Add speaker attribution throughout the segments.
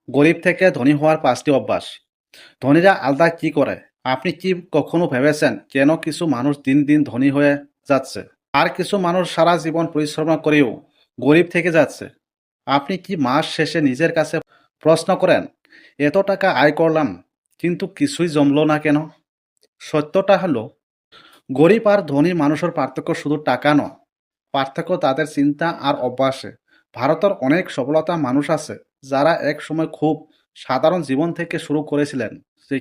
Speaker 1: গরিব থেকে ধনী হওয়ার 5টি অভ্যাস। ধনীরা আলাদা কি করে? আপনি কি কখনো ভেবেছেন কেন কিছু মানুষ দিন দিন ধনী হয়ে যাচ্ছে আর কিছু মানুষ সারা জীবন পরিশ্রম করেও গরিব থেকে যাচ্ছে? আপনি কি মাস শেষে নিজের কাছে প্রশ্ন করেন, এত টাকা আয় করলাম কিন্তু কিছুই জমলো না কেন? সত্যটা হলো, গরিব আর ধনী মানুষের পার্থক্য শুধু টাকা নয়, পার্থক্য তাদের চিন্তা আর অভ্যাসে। ভারতের অনেক সফলতা মানুষ আছে যারা এক সময় খুব সাধারণ জীবন থেকে শুরু করেছিলেন,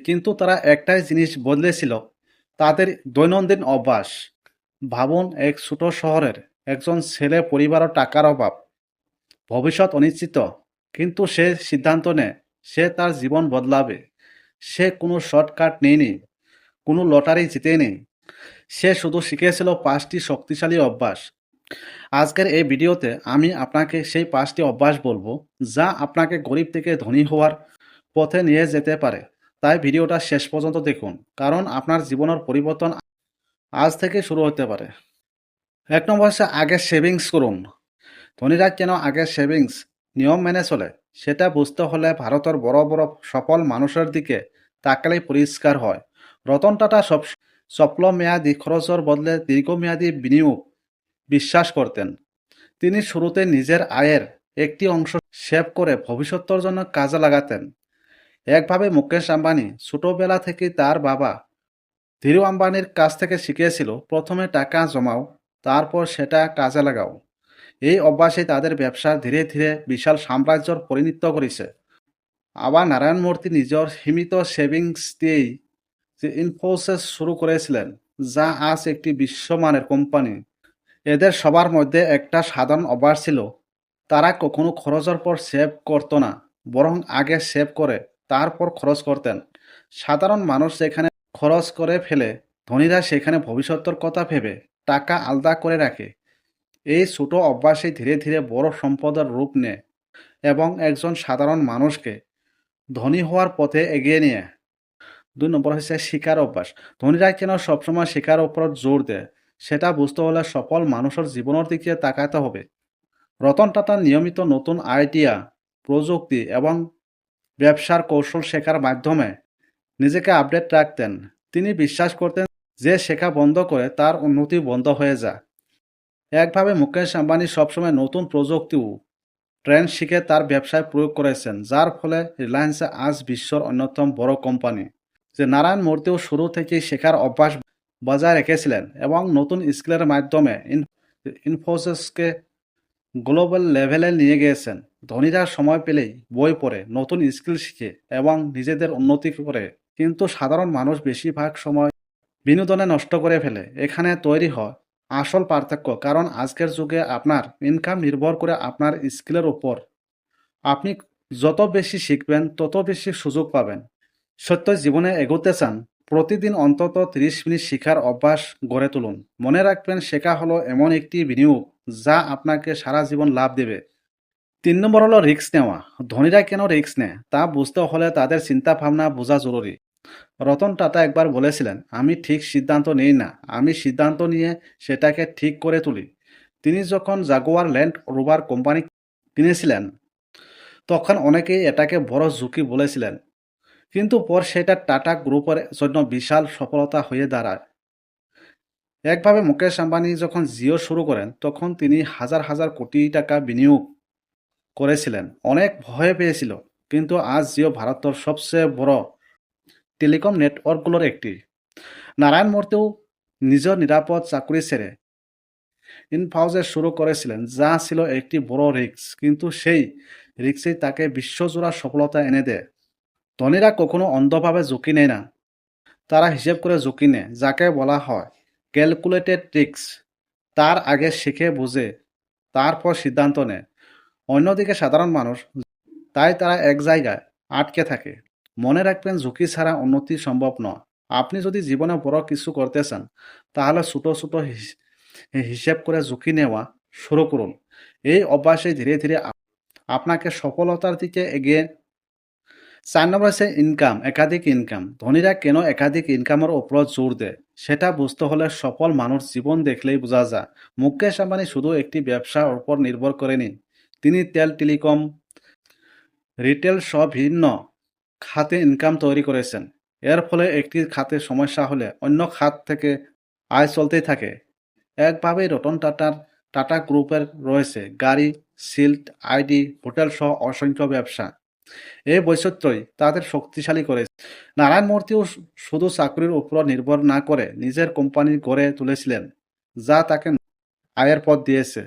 Speaker 1: কিন্তু তারা একটাই জিনিস বদলেছিল, তাদের দৈনন্দিন অভ্যাস। ভাবুন, এক ছোট শহরের একজন ছেলে, পরিবারের টাকার অভাব, ভবিষ্যৎ অনিশ্চিত, কিন্তু সে সিদ্ধান্ত নেয় সে তার জীবন বদলাবে। সে কোনো শর্টকাট নেয়নি, কোনো লটারি জিতেনি, সে শুধু শিখেছিল 5টি শক্তিশালী অভ্যাস। আজকের এই ভিডিওতে আমি আপনাকে সেই 5টি অভ্যাস বলবো যা আপনাকে গরিব থেকে ধনী হওয়ার পথে নিয়ে যেতে পারে। তাই ভিডিওটা শেষ পর্যন্ত দেখুন, কারণ আপনার জীবনের পরিবর্তন আজ থেকে শুরু হতে পারে। 1 নম্বর হচ্ছে, আগে সেভিংস করুন। ধনীরা কেন আগে সেভিংস নিয়ম মেনে চলে সেটা বুঝতে হলে ভারতের বড় বড় সফল মানুষের দিকে তাকালেই পরিষ্কার হয়। রতন টাটা সব স্বল্পমেয়াদী খরচের বদলে দীর্ঘমেয়াদী বিনিয়োগ বিশ্বাস করতেন। তিনি শুরুতে নিজের আয়ের একটি অংশ সেভ করে ভবিষ্যতের জন্য কাজে লাগাতেন। একভাবে মুকেশ আম্বানি ছোটবেলা থেকেই তার বাবা ধীরু আম্বানির কাছ থেকে শিখিয়েছিল, প্রথমে টাকা জমাও, তারপর সেটা কাজে লাগাও। এই অভ্যাসে তাদের ব্যবসা ধীরে ধীরে বিশাল সাম্রাজ্যর পরিণত করেছে। আবার নারায়ণ মূর্তি নিজের সীমিত সেভিংস দিয়েই যে ইনফোসিস শুরু করেছিলেন, যা আজ একটি বিশ্বমানের কোম্পানি। এদের সবার মধ্যে একটা সাধারণ অভ্যাস ছিল, তারা কখনো খরচের পর সেভ করতো না, বরং আগে সেভ করে তারপর খরচ করতেন। সাধারণ মানুষ যেখানে খরচ করে ফেলে, ধনীরা সেখানে ভবিষ্যতের কথা ভেবে টাকা আলাদা করে রাখে। এই ছোট অভ্যাসে ধীরে ধীরে বড় সম্পদের রূপ নেয় এবং একজন সাধারণ মানুষকে ধনী হওয়ার পথে এগিয়ে নিয়ে। 2 নম্বর হচ্ছে শিকার অভ্যাস। ধনীরা কেন সবসময় শিকার উপর জোর দেয় সেটা বুঝতে হলে সফল মানুষের জীবনের দিকে তাকাতে হবে। রতন টাটা নিয়মিত নতুন আইডিয়া, প্রযুক্তি এবং ব্যবসার কৌশল শেখার মাধ্যমে নিজেকে আপডেট রাখতেন। তিনি বিশ্বাস করতেন যে শেখা বন্ধ করে তার উন্নতি বন্ধ হয়ে যায়। একভাবে মুকেশ আম্বানি সবসময় নতুন প্রযুক্তি ও ট্রেন্ড শিখে তার ব্যবসায় প্রয়োগ করেছেন, যার ফলে রিলায়েন্স আজ বিশ্বের অন্যতম বড় কোম্পানি। যে নারায়ণ মূর্তিও শুরু থেকেই শেখার অভ্যাস বজায় রেখেছিলেন এবং নতুন স্কিলের মাধ্যমে ইনফোসিসকে গ্লোবাল লেভেলে নিয়ে গিয়েছেন। ধনীরা সময় পেলেই বই পড়ে, নতুন স্কিল শিখে এবং নিজেদের উন্নতি করে, কিন্তু সাধারণ মানুষ বেশিরভাগ সময় বিনোদনে নষ্ট করে ফেলে। এখানে তৈরি হয় আসল পার্থক্য, কারণ আজকের যুগে আপনার ইনকাম নির্ভর করে আপনার স্কিলের উপর। আপনি যত বেশি শিখবেন তত বেশি সুযোগ পাবেন। সত্য, জীবনে এগোতে চান, প্রতিদিন অন্তত 30 মিনিট শেখার অভ্যাস গড়ে তুলুন। মনে রাখবেন, শেখা হলো এমন একটি বিনিয়োগ যা আপনাকে সারা জীবন লাভ দেবে। 3 নম্বর হলো রিস্ক নেওয়া। ধনীরা কেন রিস্ক নেয় তা বুঝতে হলে তাদের চিন্তা ভাবনা বোঝা জরুরি। রতন টাটা একবার বলেছিলেন, আমি ঠিক সিদ্ধান্ত নিই না, আমি সিদ্ধান্ত নিয়ে সেটাকে ঠিক করে তুলি। তিনি যখন জাগুয়ার ল্যান্ড রোভার কোম্পানি কিনেছিলেন, তখন অনেকেই এটাকে বড় ঝুঁকি বলেছিলেন, কিন্তু পর সেটা টাটা গ্রুপের জন্য বিশাল সফলতা হয়ে দাঁড়ায়। একভাবে মুকেশ আম্বানি যখন জিও শুরু করেন, তখন তিনি হাজার হাজার কোটি টাকা বিনিয়োগ করেছিলেন, অনেক ভয় পেয়েছিল, কিন্তু আজ জিও ভারতের সবচেয়ে বড় টেলিকম নেটওয়ার্কগুলোর একটি। নারায়ণ মূর্তিও নিজের নিরাপদ চাকরি ছেড়ে ইনফাউজে শুরু করেছিলেন, যা ছিল একটি বড় রিস্ক, কিন্তু সেই রিস্কই তাকে বিশ্বজোড়া সফলতা এনে দেয়। ধনীরা কখনো অন্ধভাবে ঝুঁকি নেয় না, তারা হিসেব করে ঝুঁকি নেয়, যাকে বলা হয় ক্যালকুলেটেড রিস্ক। তার আগে শিখে বুঝে তারপর সিদ্ধান্ত নেয়। অন্যদিকে সাধারণ মানুষ, তাই তারা এক জায়গায় আটকে থাকে। মনে রাখবেন, ঝুঁকি ছাড়া উন্নতি সম্ভব নয়। আপনি যদি জীবনে বড় কিছু করতে চান, তাহলে ছোট ছোট হিসেব করে ঝুঁকি নেওয়া শুরু করুন। এই অভ্যাসে ধীরে ধীরে আপনাকে সফলতার দিকে এগিয়ে। 4 নম্বর হচ্ছে ইনকাম, একাধিক ইনকাম। ধনীরা কেন একাধিক ইনকামের উপর জোর দেয় সেটা বুঝতে হলে সফল মানুষ জীবন দেখলেই বোঝা যায়। মুকেশ আম্বানি শুধু একটি ব্যবসার উপর নির্ভর করেনি, তিনি তেল, টেলিকম, রিটেল সহ ভিন্ন খাতে ইনকাম তৈরি করেছেন। এর ফলে একটি খাতে সমস্যা হলে অন্য খাত থেকে আয় চলতেই থাকে। একভাবেই রতন টাটা গ্রুপের রয়েছে গাড়ি, সিল্ক, আইটি, হোটেল সহ অসংখ্য ব্যবসা। এই বৈচিত্র্যই তাদের শক্তিশালী করেছে। নারায়ণ মূর্তিও শুধু চাকরির উপর নির্ভর না করে নিজের কোম্পানি গড়ে তুলেছিলেন, যা তাকে আয়ের পথ দিয়েছে।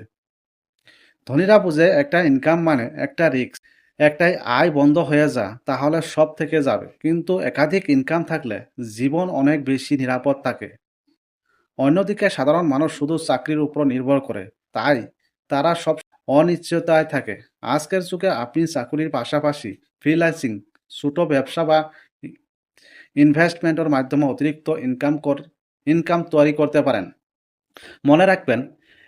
Speaker 1: ধনীরা বুঝে একটা ইনকাম মানে একটা রিস্ক। একটাই আয় বন্ধ হয়ে যা তাহলে সব থেকে যাবে, কিন্তু একাধিক ইনকাম থাকলে জীবন অনেক বেশি নিরাপদ থাকে। অন্যদিকে সাধারণ মানুষ শুধু চাকরির উপর নির্ভর করে, তাই তারা সব অনিশ্চয়তায় থাকে। আজকের যুগে আপনি চাকরির পাশাপাশি ফ্রিল্যান্সিং, ছোট ব্যবসা বা ইনভেস্টমেন্টের মাধ্যমে অতিরিক্ত ইনকাম তৈরি করতে পারেন। মনে রাখবেন,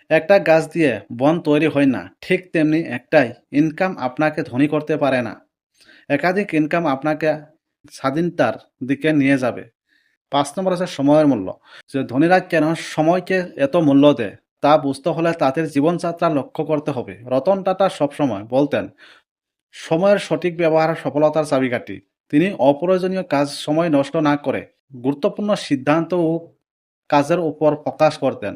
Speaker 1: একটা গাছ দিয়ে বন তৈরি হয় না, ঠিক তেমনি একটাই ইনকাম আপনাকে ধনী করতে পারে না। একাধিক ইনকাম আপনাকে স্বাধীনতার দিকে নিয়ে যাবে। ৫ নম্বর আছে সময়ের মূল্য। যে ধনীরা কেন সময়কে এত মূল্য দেয় তা বুঝতে হলে তাদের জীবনযাত্রা লক্ষ্য করতে হবে। রতন টাটা সবসময় বলতেন, সময়ের সঠিক ব্যবহার সফলতার চাবিকাঠি। তিনি অপ্রয়োজনীয় সময় নষ্ট না করে গুরুত্বপূর্ণ সিদ্ধান্ত ও কাজের উপর ফোকাস করতেন।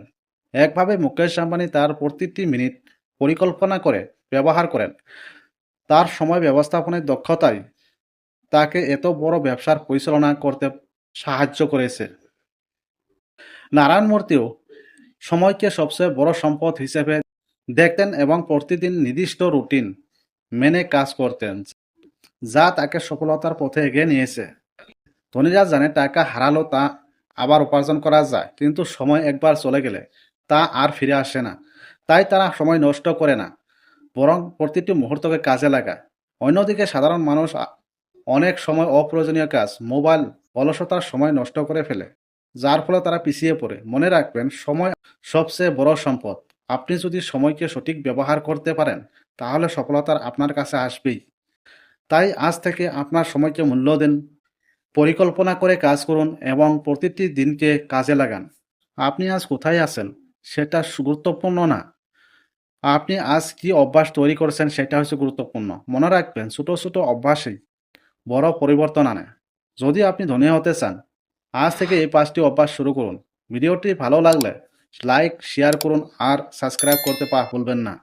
Speaker 1: একভাবে মুকেশ আম্বানি তার প্রতিটি মিনিট পরিকল্পনা করে ব্যবহার করেন। তার সময় ব্যবস্থাপনার দক্ষতাই তাকে এত বড় ব্যবসার পরিচালনা করতে সাহায্য করেছে। নারায়ণ মূর্তিও সময়কে সবচেয়ে বড় সম্পদ হিসেবে দেখতেন এবং প্রতিদিন নির্দিষ্ট রুটিন মেনে কাজ করতেন, যা তাকে সফলতার পথে এগিয়ে নিয়েছে। ধনীরা জানে টাকা হারালো তা আবার উপার্জন করা যায়, কিন্তু সময় একবার চলে গেলে তা আর ফিরে আসে না। তাই তারা সময় নষ্ট করে না, বরং প্রতিটি মুহূর্তকে কাজে লাগায়। অন্যদিকে সাধারণ মানুষ অনেক সময় অপ্রয়োজনীয় কাজ, মোবাইল, অলসতার সময় নষ্ট করে ফেলে, যার ফলে তারা পিছিয়ে পড়ে। মনে রাখবেন, সময় সবচেয়ে বড় সম্পদ। আপনি যদি সময়কে সঠিক ব্যবহার করতে পারেন, তাহলে সফলতা আপনার কাছে আসবেই। তাই আজ থেকে আপনার সময়কে মূল্য দিন, পরিকল্পনা করে কাজ করুন এবং প্রতিটি দিনকে কাজে লাগান। আপনি আজ কোথায় আছেন সেটা গুরুত্বপূর্ণ না, আপনি আজ কি অভ্যাস তৈরি করছেন সেটা হচ্ছে গুরুত্বপূর্ণ। মনে রাখবেন, ছোট ছোট অভ্যাসই বড় পরিবর্তন আনে। যদি আপনি ধনী হতে চান, আজ থেকে এই 5টি অভ্যাস শুরু করুন। ভিডিওটি ভালো লাগলে লাইক, শেয়ার করুন আর সাবস্ক্রাইব করতে ভুলবেন না।